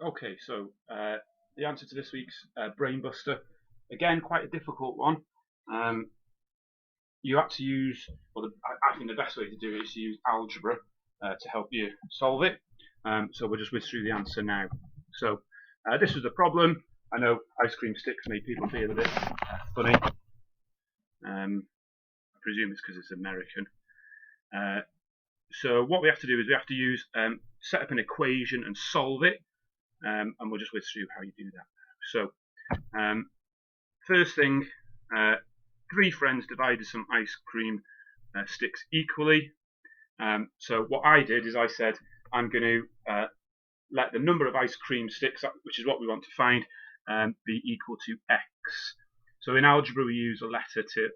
Okay, so the answer to this week's Brain Buster, again, quite a difficult one. Um, you have to use, well, I think the best way to do it is to use algebra to help you solve it. So we'll just whiz through the answer now. So this was the problem. I know ice cream sticks make people feel a bit funny. I presume it's because it's American. So what we have to do is we have to use set up an equation and solve it, and we'll just whiz through how you do that. So first thing, three friends divided some ice cream sticks equally. So what I did is I said I'm going to let the number of ice cream sticks, which is what we want to find, be equal to x. So in algebra we use a letter to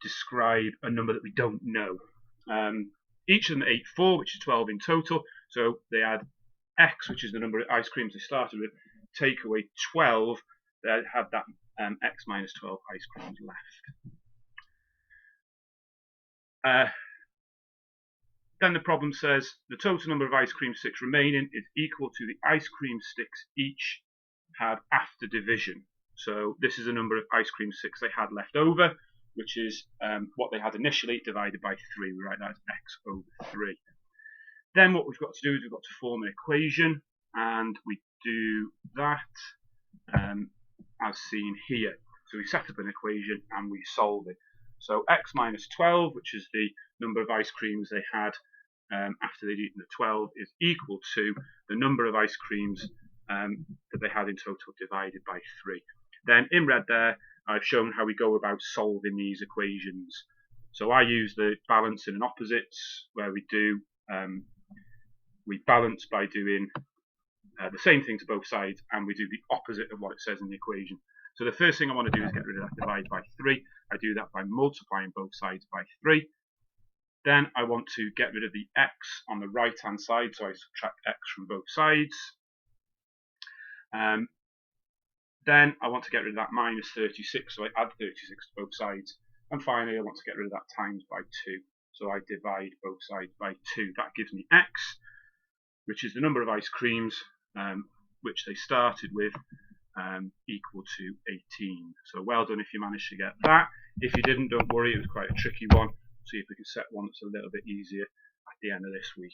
describe a number that we don't know. Each of them ate 4, which is 12 in total. So they had x, which is the number of ice creams they started with, take away 12, they had that x minus 12 ice creams left. Then the problem says the total number of ice cream sticks remaining is equal to the ice cream sticks each had after division. So this is the number of ice cream sticks they had left over, which is what they had initially divided by 3. We write that as x over 3. Then what we've got to do is we've got to form an equation, and we do that as seen here. So we set up an equation and we solve it. So x minus 12, which is the number of ice creams they had after they'd eaten the 12, is equal to the number of ice creams that they had in total divided by 3. Then in red there, I've shown how we go about solving these equations. So I use the balancing and opposites, where we do we balance by doing the same thing to both sides, and we do the opposite of what it says in the equation. So the first thing I want to do is get rid of that divide by 3. I do that by multiplying both sides by 3. Then I want to get rid of the x on the right hand side, so I subtract x from both sides. Then I want to get rid of that minus 36, so I add 36 to both sides. And finally I want to get rid of that times by 2, so I divide both sides by 2. That gives me x, which is the number of ice creams which they started with, equal to 18. So well done if you managed to get that. If you didn't, don't worry, it was quite a tricky one. See if we can set one that's a little bit easier at the end of this week.